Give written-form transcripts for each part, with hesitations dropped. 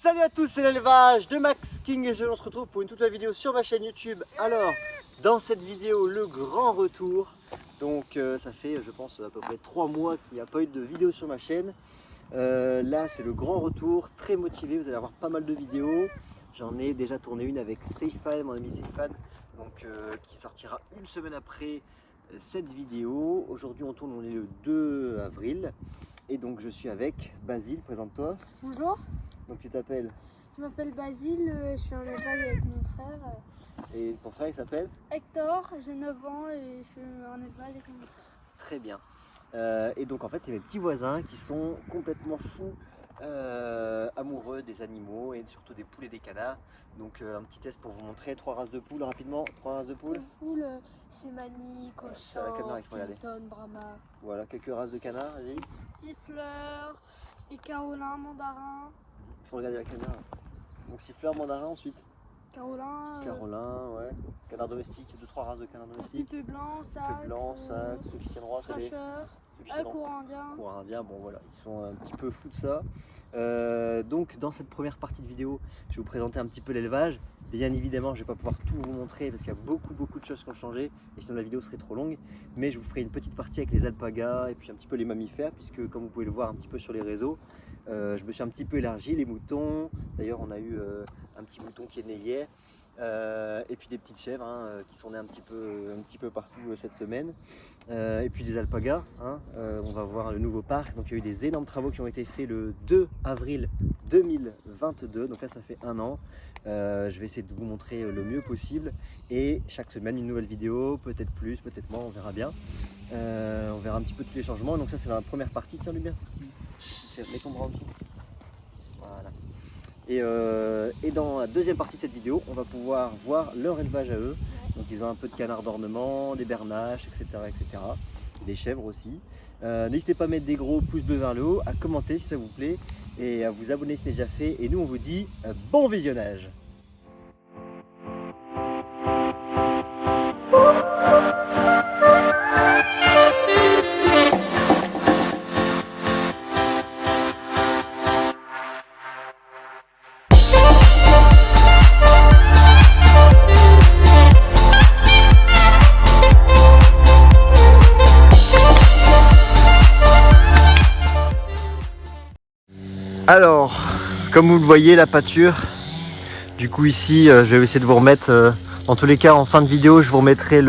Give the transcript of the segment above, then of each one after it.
Salut à tous, c'est l'élevage de Max King et on se retrouve pour une toute nouvelle vidéo sur ma chaîne YouTube. Alors, dans cette vidéo, le grand retour. Donc ça fait, je pense, à peu près 3 mois qu'il n'y a pas eu de vidéo sur ma chaîne. Là, c'est le grand retour, très motivé, vous allez avoir pas mal de vidéos. J'en ai déjà tourné une avec Seifan, mon ami Seifan, donc qui sortira une semaine après cette vidéo. Aujourd'hui, on tourne, on est le 2 avril. Et donc, je suis avec Basile, présente-toi. Bonjour. Donc tu t'appelles? Je m'appelle Basile, je suis en élevage avec mon frère. Et ton frère il s'appelle? Hector, j'ai 9 ans et je suis en élevage avec mon frère. Très bien. Et donc en fait c'est mes petits voisins qui sont complètement fous, amoureux des animaux et surtout des poules et des canards. Donc un petit test pour vous montrer 3 races de poules rapidement. 3 races de poules. Poules, c'est Mani, C'est à la caméra qu'il faut regarder. Clinton, Brahma. Voilà, quelques races de canards, vas-y. Siffleur et Carolin, Mandarin. Il faut regarder la caméra. Donc siffleur, mandarin ensuite. Carolin, Ouais. Canard domestique, 2-3 races de canards domestiques. Pipé blanc, sac. Pipé blanc, sac, ceux qui tiennent droit, c'est les... Strasher, courant indien. Courant indien, bon voilà, ils sont un petit peu fous de ça. Donc dans cette première partie de vidéo, je vais vous présenter un petit peu l'élevage. Bien évidemment, je ne vais pas pouvoir tout vous montrer parce qu'il y a beaucoup de choses qui ont changé et sinon la vidéo serait trop longue. Mais je vous ferai une petite partie avec les alpagas et puis un petit peu les mammifères, puisque comme vous pouvez le voir un petit peu sur les réseaux, je me suis un petit peu élargi, les moutons. D'ailleurs, on a eu un petit mouton qui est né hier. Et puis des petites chèvres qui sont nées un petit peu partout cette semaine, et puis des alpagas, on va voir le nouveau parc. Donc il y a eu des énormes travaux qui ont été faits le 2 avril 2022, donc là ça fait 1 an. Je vais essayer de vous montrer le mieux possible et chaque semaine une nouvelle vidéo, peut-être plus, peut-être moins, on verra bien. On verra un petit peu tous les changements. Donc ça c'est la première partie. Tiens bien, mets ton bras en dessous. Voilà. Et dans la deuxième partie de cette vidéo, on va pouvoir voir leur élevage à eux. Donc ils ont un peu de canards d'ornement, des bernaches, etc., etc. Des chèvres aussi. N'hésitez pas à mettre des gros pouces bleus vers le haut, à commenter si ça vous plaît et à vous abonner si ce n'est déjà fait. Et nous on vous dit bon visionnage. Alors, comme vous le voyez, la pâture, du coup ici, je vais essayer de vous remettre, dans tous les cas en fin de vidéo, je vous remettrai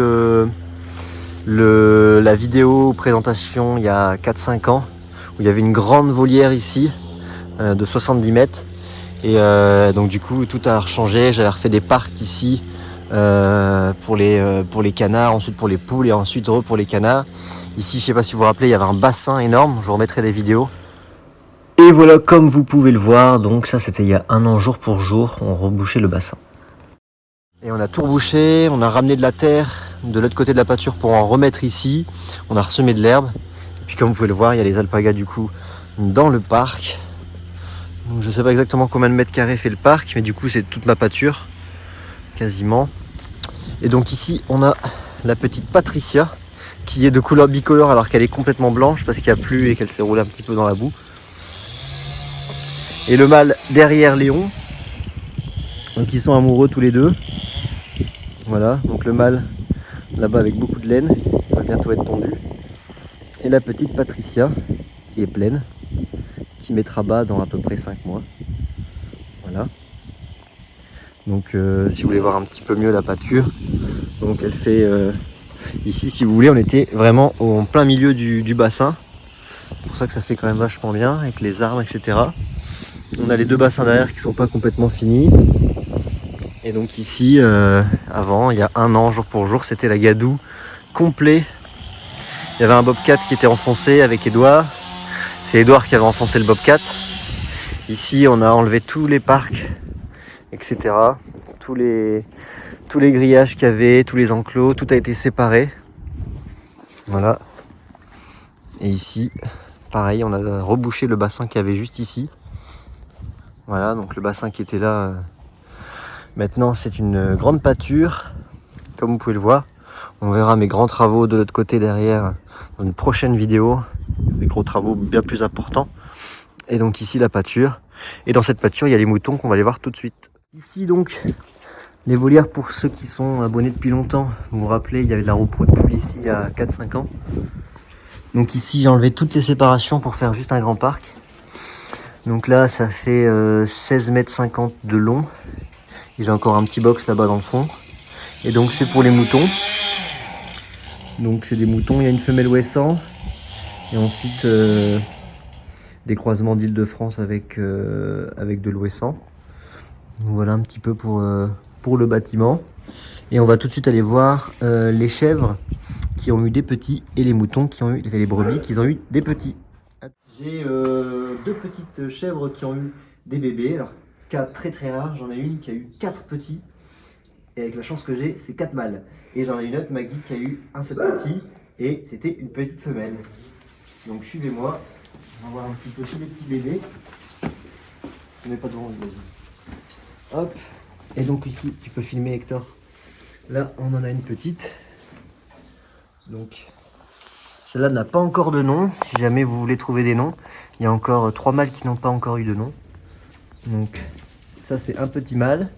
la vidéo présentation il y a 4-5 ans, où il y avait une grande volière ici, de 70 mètres, et donc du coup tout a changé, j'avais refait des parcs ici, pour les canards, ensuite pour les poules et ensuite pour les canards. Ici, je sais pas si vous vous rappelez, il y avait un bassin énorme, je vous remettrai des vidéos. Et voilà, comme vous pouvez le voir, donc ça c'était il y a 1 an jour pour jour, on rebouchait le bassin. Et on a tout rebouché, on a ramené de la terre de l'autre côté de la pâture pour en remettre ici, on a ressemé de l'herbe. Et puis comme vous pouvez le voir, il y a les alpagas du coup dans le parc. Donc je sais pas exactement combien de mètres carrés fait le parc, mais du coup c'est toute ma pâture, quasiment. Et donc ici on a la petite Patricia, qui est de couleur bicolore alors qu'elle est complètement blanche parce qu'il y a plu et qu'elle s'est roulée un petit peu dans la boue. Et le mâle derrière Léon, donc ils sont amoureux tous les deux. Voilà, donc le mâle là-bas avec beaucoup de laine, il va bientôt être tondu. Et la petite Patricia qui est pleine, qui mettra bas dans à peu près 5 mois. Voilà. Donc si vous voulez voir un petit peu mieux la pâture, donc elle fait ici, si vous voulez, on était vraiment en plein milieu du bassin. C'est pour ça que ça fait quand même vachement bien avec les arbres, etc. On a les 2 bassins derrière qui sont pas complètement finis. Et donc ici, avant, il y a 1 an, jour pour jour, c'était la gadoue complet. Il y avait un bobcat qui était enfoncé avec Edouard. C'est Edouard qui avait enfoncé le bobcat. Ici, on a enlevé tous les parcs, etc. Tous les grillages qu'il y avait, tous les enclos, tout a été séparé. Voilà. Et ici, pareil, on a rebouché le bassin qu'il y avait juste ici. Voilà, donc le bassin qui était là, maintenant c'est une grande pâture, comme vous pouvez le voir. On verra mes grands travaux de l'autre côté derrière dans une prochaine vidéo, des gros travaux bien plus importants. Et donc ici la pâture, Et dans cette pâture, il y a les moutons qu'on va aller voir tout de suite. Ici donc, les volières pour ceux qui sont abonnés depuis longtemps. Vous vous rappelez, il y avait de la repos de poule ici il y a 4-5 ans. Donc ici, j'ai enlevé toutes les séparations pour faire juste un grand parc. Donc là, ça fait 16,50 m de long. Et j'ai encore un petit box là-bas dans le fond. Et donc c'est pour les moutons. Donc c'est des moutons, il y a une femelle ouessant. Et ensuite des croisements d'Île-de-France avec de l'ouessant. Voilà un petit peu pour le bâtiment. Et on va tout de suite aller voir les chèvres qui ont eu des petits et les moutons qui ont eu, les brebis qui ont eu des petits. J'ai 2 petites chèvres qui ont eu des bébés. Alors cas très très rare, j'en ai une qui a eu 4 petits. Et avec la chance que j'ai, c'est 4 mâles. Et j'en ai une autre, Maggie, qui a eu un seul petit. Et c'était une petite femelle. Donc suivez-moi. On va voir un petit peu tous les petits bébés. Je ne mets pas devant, vas-y. Hop. Et donc ici, tu peux filmer, Hector. Là, on en a une petite. Donc, celle-là n'a pas encore de nom. Si jamais vous voulez trouver des noms, il y a encore 3 mâles qui n'ont pas encore eu de nom. Donc, ça, c'est un petit mâle.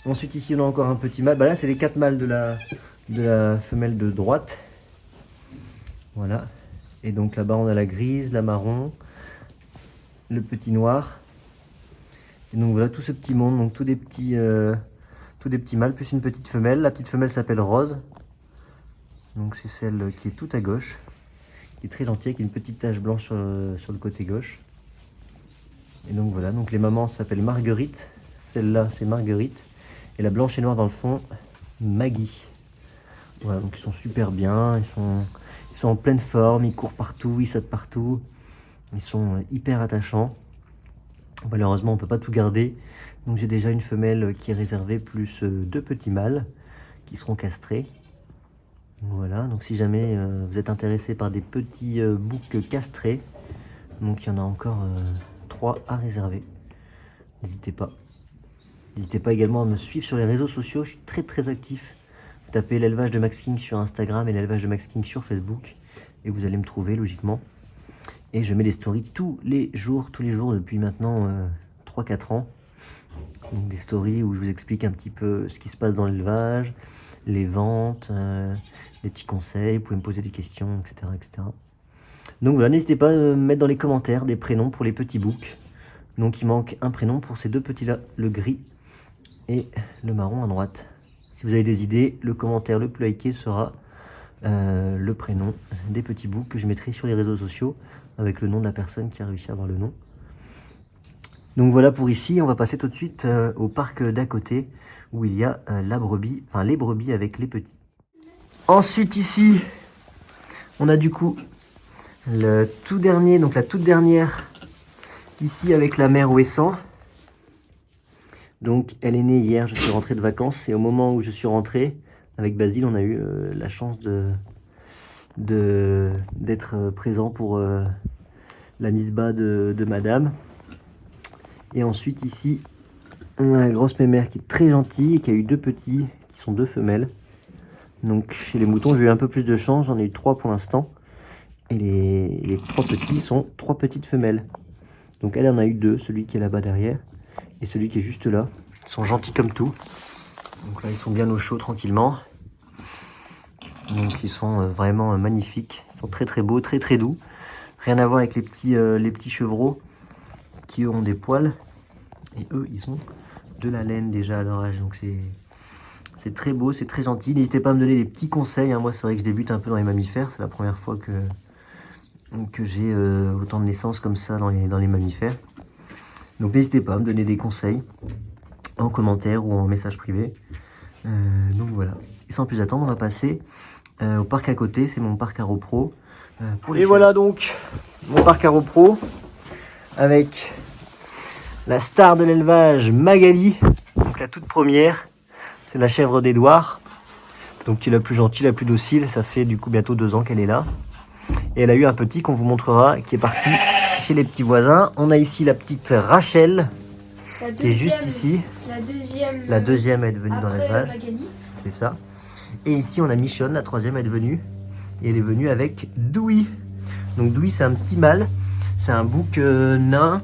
Ensuite ici on a encore un petit mâle, là c'est les 4 mâles de la femelle de droite. Voilà. Et donc là-bas on a la grise, la marron, le petit noir. Et donc voilà tout ce petit monde, donc tous des petits mâles plus une petite femelle. La petite femelle s'appelle Rose. Donc c'est celle qui est tout à gauche, qui est très gentille avec une petite tache blanche sur le côté gauche. Et donc voilà, donc les mamans s'appellent Marguerite, celle-là c'est Marguerite. Et la blanche et noire dans le fond, Maggie. Voilà, donc ils sont super bien, ils sont en pleine forme, ils courent partout, ils sautent partout. Ils sont hyper attachants. Malheureusement, on ne peut pas tout garder. Donc j'ai déjà une femelle qui est réservée, plus 2 petits mâles qui seront castrés. Voilà, donc si jamais vous êtes intéressé par des petits boucs castrés, donc il y en a encore 3 à réserver. N'hésitez pas. N'hésitez pas également à me suivre sur les réseaux sociaux, je suis très très actif. Vous tapez l'élevage de Max King sur Instagram et l'élevage de Max King sur Facebook et vous allez me trouver logiquement. Et je mets des stories tous les jours depuis maintenant 3-4 ans. Donc des stories où je vous explique un petit peu ce qui se passe dans l'élevage, les ventes, des petits conseils, vous pouvez me poser des questions, etc. etc. Donc voilà, n'hésitez pas à me mettre dans les commentaires des prénoms pour les petits boucs. Donc il manque un prénom pour ces 2 petits là, le gris et le marron à droite. Si vous avez des idées, le commentaire le plus liké sera le prénom des petits boucs que je mettrai sur les réseaux sociaux avec le nom de la personne qui a réussi à avoir le nom. Donc voilà pour ici, on va passer tout de suite au parc d'à côté où il y a les brebis avec les petits. Ensuite ici, on a du coup le tout dernier, donc la toute dernière ici avec la mère ouessant. Donc elle est née hier, je suis rentré de vacances et au moment où je suis rentré avec Basile, on a eu la chance d'être présent pour la mise-bas de madame. Et ensuite ici, on a la grosse mémère qui est très gentille et qui a eu 2 petits, qui sont 2 femelles. Donc chez les moutons, j'ai eu un peu plus de chance, j'en ai eu 3 pour l'instant. Et les 3 petits sont 3 petites femelles. Donc elle en a eu 2, celui qui est là-bas derrière et celui qui est juste là. Ils sont gentils comme tout. Donc là, ils sont bien au chaud tranquillement. Donc ils sont vraiment magnifiques. Ils sont très très beaux, très très doux. Rien à voir avec les petits chevreaux qui eux ont des poils. Et eux, ils ont de la laine déjà à leur âge. Donc c'est très beau, c'est très gentil. N'hésitez pas à me donner des petits conseils. Hein. Moi, c'est vrai que je débute un peu dans les mammifères. C'est la première fois que j'ai autant de naissances comme ça dans les mammifères. Donc n'hésitez pas à me donner des conseils en commentaire ou en message privé. Donc voilà. Et sans plus attendre, on va passer au parc à côté. C'est mon parc AroPro. Et voilà donc mon parc AroPro avec la star de l'élevage, Magali. Donc la toute première. C'est la chèvre d'Edouard. Donc qui est la plus gentille, la plus docile. Ça fait du coup bientôt 2 ans qu'elle est là. Et elle a eu un petit qu'on vous montrera qui est parti chez les petits voisins. On a ici la petite Rachel qui est juste ici. La deuxième est venue dans l'élevage. C'est ça. Et ici on a Michonne, la 3e est venue. Et elle est venue avec Dewey. Donc Dewey c'est un petit mâle. C'est un bouc nain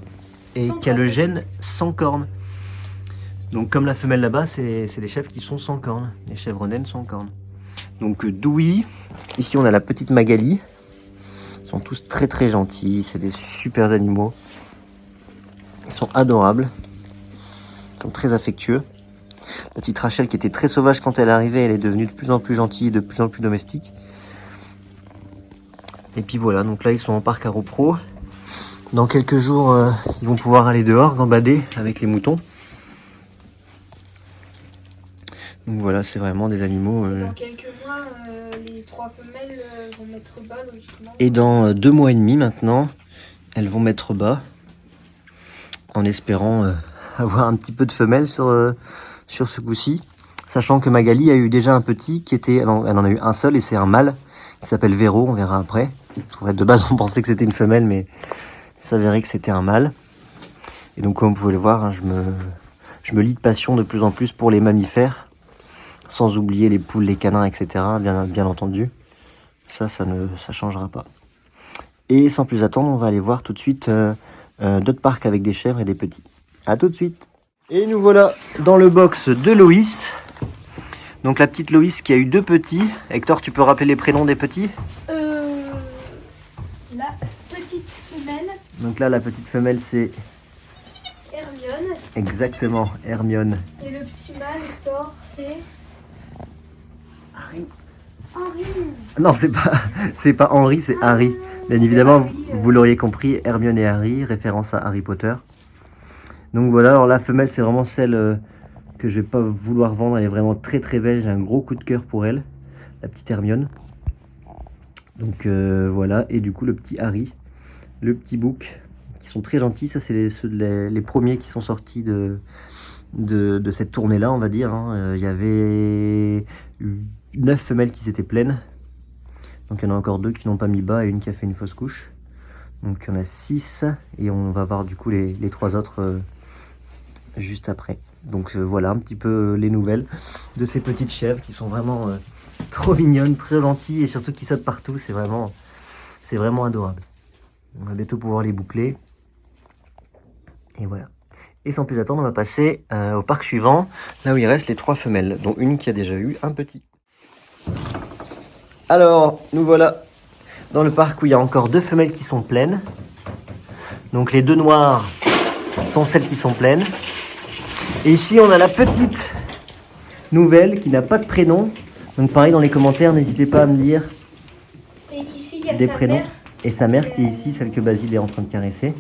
et Sans qui a le cornes. gène sans cornes. Donc comme la femelle là-bas, c'est des chèvres qui sont sans cornes, les chèvres naines sans cornes. Donc Doui, ici on a la petite Magali. Ils sont tous très très gentils, c'est des super animaux. Ils sont adorables, ils sont très affectueux. La petite Rachel qui était très sauvage quand elle est arrivée, elle est devenue de plus en plus gentille, de plus en plus domestique. Et puis voilà, donc là ils sont en parc à Ropro. Dans quelques jours, ils vont pouvoir aller dehors, gambader avec les moutons. Donc voilà, c'est vraiment des animaux. Dans quelques mois, les 3 femelles vont mettre bas logiquement. Et dans 2 mois et demi maintenant, elles vont mettre bas, en espérant avoir un petit peu de femelles sur ce coup-ci. Sachant que Magali a eu déjà un petit qui était, elle en a eu un seul et c'est un mâle qui s'appelle Véro, on verra après. De base on pensait que c'était une femelle mais il s'avérait que c'était un mâle. Et donc comme vous pouvez le voir, hein, je me lie de passion de plus en plus pour les mammifères, sans oublier les poules, les canins, etc. Bien entendu, ça ne changera pas. Et sans plus attendre, on va aller voir tout de suite d'autres parcs avec des chèvres et des petits. A tout de suite. Et nous voilà dans le box de Loïs. Donc la petite Loïs qui a eu 2 petits. Hector, tu peux rappeler les prénoms des petits? La petite femelle, Donc là, la petite femelle, c'est Hermione. exactement Hermione. Et le petit mâle, Hector, c'est Harry. Henri. Non, c'est pas Henri, c'est Harry. Bien évidemment, vous l'auriez compris, Hermione et Harry, référence à Harry Potter. Donc voilà, alors la femelle, c'est vraiment celle que je vais pas vouloir vendre. Elle est vraiment très très belle, j'ai un gros coup de cœur pour elle, la petite Hermione. Donc voilà, et du coup le petit Harry, le petit bouc, qui sont très gentils. Ça c'est les premiers qui sont sortis de cette tournée-là, on va dire. Hein. Il y avait 9 femelles qui s'étaient pleines. Donc il y en a encore 2 qui n'ont pas mis bas et une qui a fait une fausse couche. Donc il y en a 6 et on va voir du coup les 3 autres juste après. Donc voilà un petit peu les nouvelles de ces petites chèvres qui sont vraiment trop mignonnes, très gentilles et surtout qui sautent partout. C'est vraiment adorable. On va bientôt pouvoir les boucler. Et voilà. Et sans plus attendre, on va passer au parc suivant, là où il reste les 3 femelles, dont une qui a déjà eu un petit. Alors, nous voilà dans le parc où il y a encore 2 femelles qui sont pleines. Donc les 2 noires sont celles qui sont pleines. Et ici, on a la petite nouvelle qui n'a pas de prénom. Donc pareil, dans les commentaires, n'hésitez pas à me dire Et ici, il y a des sa prénoms. mère. Et sa mère qui est ici, celle que Basile est en train de caresser.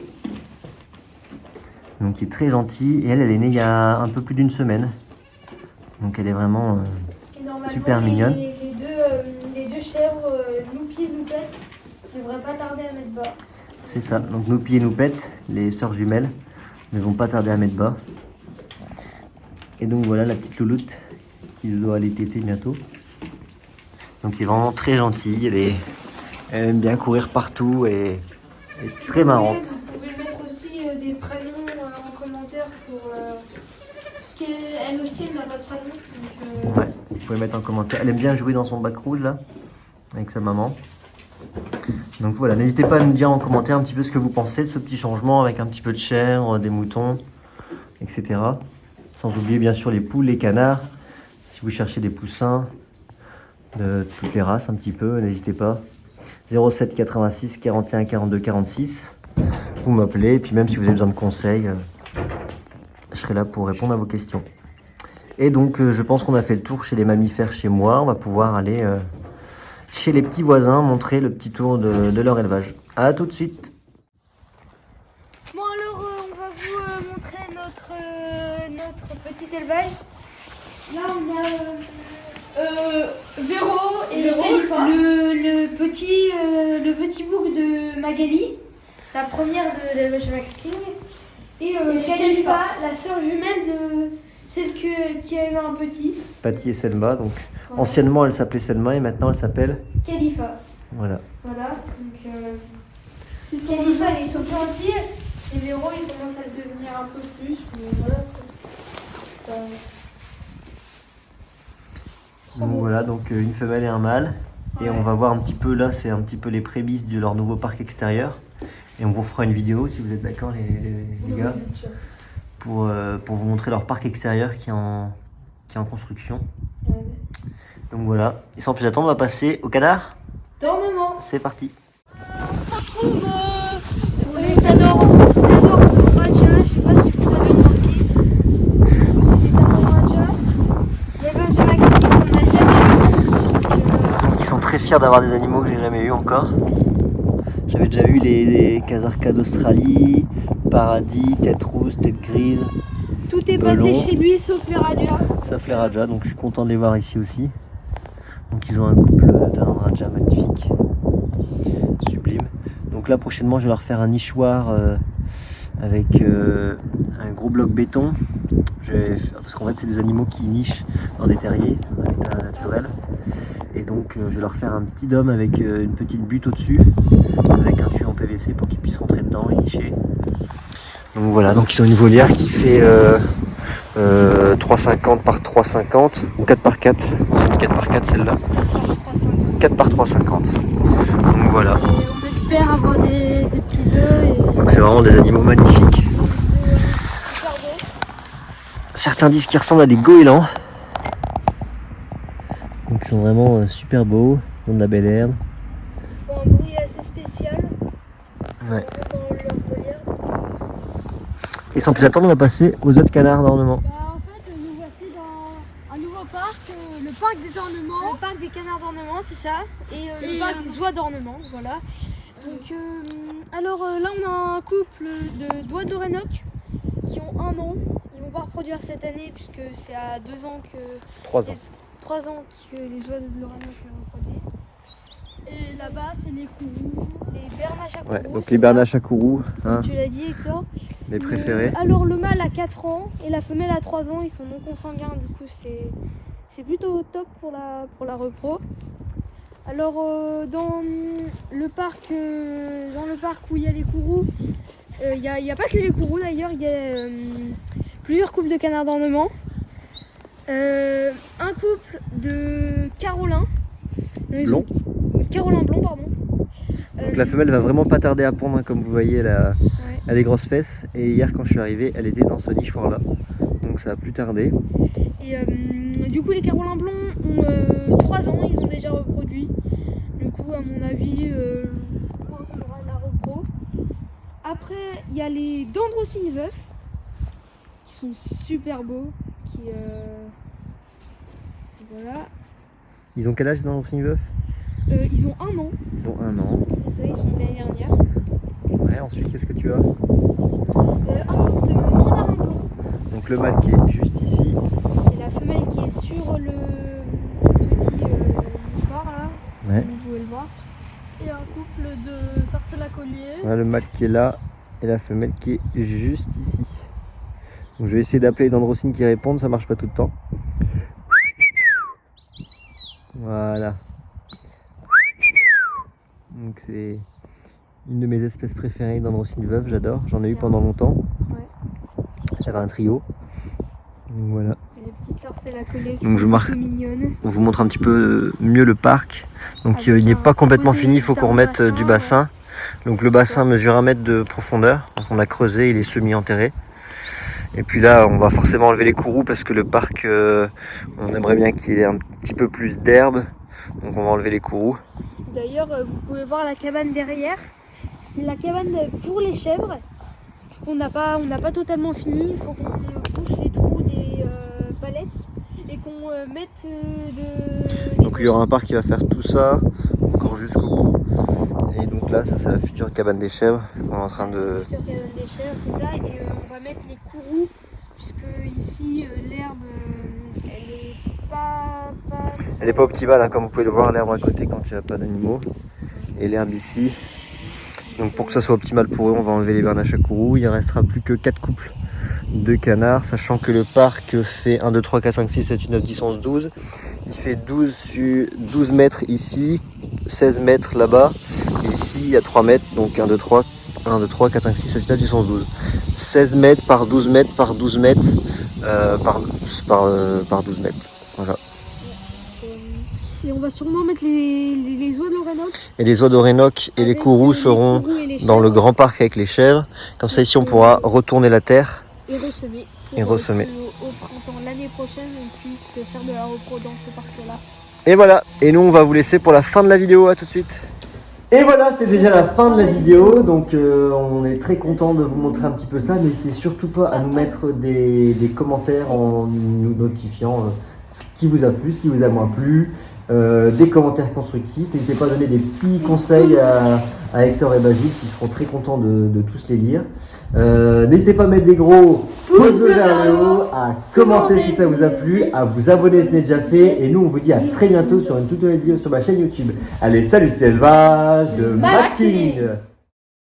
Donc qui est très gentille. Et elle est née il y a un peu plus d'1 semaine. Donc elle est vraiment Et normalement, super mignonne. Les deux chèvres, Loupi et Loupette, ne devraient pas tarder à mettre bas. C'est ça. Donc Noupi et Noupette, les sœurs jumelles, ne vont pas tarder à mettre bas. Et donc voilà la petite louloute qui doit aller téter bientôt. Donc elle est vraiment très gentille. Elle aime bien courir partout et très marrante. Vous pouvez mettre aussi des prénoms en commentaire pour... parce qu'elle aussi, elle n'a pas de prénom. Donc, Ouais, vous pouvez mettre en commentaire. Elle aime bien jouer dans son bac rouge là, avec sa maman. Donc voilà, n'hésitez pas à nous dire en commentaire un petit peu ce que vous pensez de ce petit changement avec un petit peu de chèvre, des moutons, etc. Sans oublier bien sûr les poules, les canards. Si vous cherchez des poussins de toutes les races un petit peu, n'hésitez pas. 07 86 41 42 46. Vous m'appelez et puis même si vous avez besoin de conseils, je serai là pour répondre à vos questions. Et donc je pense qu'on a fait le tour chez les mammifères chez moi. On va pouvoir aller chez les petits voisins, montrer le petit tour de leur élevage. A tout de suite. Bon alors, on va vous montrer notre petit élevage. Là, on a Véro et le petit bouc de Magali, la première de l'élevage Max King. Et Khalifa, la sœur jumelle de celle qui a eu un petit. Patty et Selma, donc Voilà. anciennement elle s'appelait Selma et maintenant elle s'appelle... Khalifa. Voilà. Voilà, donc Khalifa elle est tout gentille et Véro il commence à le devenir un peu plus, mais voilà. Donc voilà, donc une femelle et un mâle. Et Ouais. on va voir un petit peu là, c'est un petit peu les prémices de leur nouveau parc extérieur. Et on vous refera une vidéo si vous êtes d'accord les gars, bien sûr. pour vous montrer leur parc extérieur qui est en construction. Ouais. Donc voilà, et sans plus attendre, on va passer au canard. D'ornement. C'est parti. On retrouve les Tador Raja, je sais pas si vous avez remarqué. C'est des Tador Raja. L'élevage de Max King, on n'a jamais eu. Ils sont très fiers d'avoir des animaux que j'ai jamais eu encore. J'avais déjà eu les Casarca d'Australie, Paradis, Tête Rousse, Tête Grise, Tout est Belon. passé chez lui sauf les Raja. sauf les Raja, donc je suis content de les voir ici aussi. Donc ils ont un couple de talons Raja magnifique, sublime. Donc là prochainement je vais leur faire un nichoir avec un gros bloc béton. Parce qu'en fait c'est des animaux qui nichent dans des terriers à l'état naturel. Et donc je vais leur faire un petit dôme avec une petite butte au-dessus, avec un tuyau en PVC pour qu'ils puissent rentrer dedans et nicher. Donc voilà, donc ils ont une volière qui fait 3,50 par 3,50 ou 4 par 4. C'est une 4 par 4 celle-là. 4 par 3,50. Donc voilà. Et on espère avoir des petits œufs. Donc c'est vraiment des animaux magnifiques. Super beaux. Certains disent qu'ils ressemblent à des goélands. Donc ils sont vraiment super beaux, ils ont de la belle herbe. Ils font un bruit assez spécial. Ouais. Dans leur volière. Et sans plus attendre, on va passer aux autres canards d'ornement. En fait, nous voici dans un nouveau parc, le parc des ornements. Le parc des canards d'ornement, c'est ça. Et le parc des oies d'ornement, voilà. Donc, alors là, on a un couple d'oies de Lorenoc qui ont 1 an. Ils vont pas reproduire cette année puisque c'est à 2 ans que 3 ans. 3 ans que les oies de Lorenoc reproduisent. Et là-bas, c'est les courroux. Les bernaches à Ouais, courroux, donc c'est les ça. bernaches à courroux, hein, Tu l'as dit, Hector. les préférés. Alors le mâle a 4 ans et la femelle a 3 ans, ils sont non consanguins, du coup c'est plutôt top pour la repro. Alors dans le parc où il y a les courroux, il n'y a pas que les courroux d'ailleurs, il y a plusieurs couples de canards d'ornement. Un couple de carolins. Blond. Carolin blond, pardon. Donc la femelle va vraiment pas tarder à pondre, hein, comme vous voyez, elle a Ouais. des grosses fesses. Et hier quand je suis arrivé, elle était dans ce nichoir là. Donc ça a plus tardé. Et du coup les carolins blonds ont 3 ans, ils ont déjà reproduit. Du coup à mon avis, je crois qu'on aura la repro. Après il y a les dendrocines veufs qui sont super beaux. Voilà. Ils ont quel âge dans le veuf? Ils ont 1 an, Ils ont 1 an. c'est ça, ils sont de l'année dernière. Ouais, ensuite qu'est-ce que tu as? Un couple de mandarins blancs Donc le mâle qui est juste ici. et la femelle qui est sur le petit nichoir là, Ouais. vous pouvez le voir. Et un couple de sarcelles à collier. Voilà le mâle qui est là et la femelle qui est juste ici. Donc je vais essayer d'appeler les dendrocines qui répondent, ça marche pas tout le temps. Voilà. Donc c'est une de mes espèces préférées, dendrocine veuve, j'adore. J'en ai eu pendant longtemps. Ouais. J'avais un trio. Donc voilà. Et les petites sarcelles à coller qui Donc je sont marque- plutôt mignonnes. On vous montre un petit peu mieux le parc. Donc Avec il n'est un pas complètement proposé fini, il faut qu'on remette bassin. du bassin. Donc le bassin mesure 1 mètre de profondeur. Donc on l'a creusé, il est semi-enterré. Et puis là, on va forcément enlever les courroux parce que le parc, on aimerait bien qu'il ait un petit peu plus d'herbe. Donc on va enlever les courroux. D'ailleurs, vous pouvez voir la cabane derrière. C'est la cabane pour les chèvres. On n'a pas totalement fini. Il faut qu'on bouche les trous des palettes et qu'on mette de. Donc il y aura un parc qui va faire tout ça, encore jusqu'au bout. Et donc là, ça c'est la future cabane des chèvres. On est en train de... Future cabane des chèvres, c'est ça. Et on va mettre les courroux puisque ici l'herbe, elle est pas. Elle n'est pas optimale, hein, comme vous pouvez le voir, l'herbe à côté quand il n'y a pas d'animaux. Et l'herbe ici. Donc pour que ça soit optimal pour eux, on va enlever les bernaches à courroux. Il ne restera plus que 4 couples de canards, sachant que le parc fait 1, 2, 3, 4, 5, 6, 7, 8, 9, 10, 11, 12. Il fait 12 mètres ici, 16 mètres là-bas. Et ici, il y a 3 mètres, donc 1, 2, 3, 4, 5, 6, 7, 8, 9, 10, 11, 12. 16 mètres par 12 mètres par 12 mètres par 12 mètres. Voilà. Et on va sûrement mettre les oies de l'Orénoque. Et les oies d'Orénoque et les courroux seront dans le grand parc avec les chèvres. Comme ça, ici, on pourra retourner la terre. Et ressemer. Et ressemer. Au printemps, l'année prochaine, on puisse faire de la repro dans ce parc-là. Et voilà, et nous on va vous laisser pour la fin de la vidéo, à tout de suite. Et voilà, c'est déjà la fin de la vidéo, donc on est très content de vous montrer un petit peu ça. N'hésitez surtout pas à nous mettre des commentaires en nous notifiant ce qui vous a plu, ce qui vous a moins plu, des commentaires constructifs. N'hésitez pas à donner des petits conseils à Hector et Basile qui seront très contents de tous les lire. N'hésitez pas à mettre des gros pouces bleus vers le haut, à commenter si ça vous a plu, à vous abonner si ce n'est déjà fait. Et nous, on vous dit à très bientôt sur une toute nouvelle vidéo sur ma chaîne YouTube. Allez, salut, c'est l'élevage de Masking.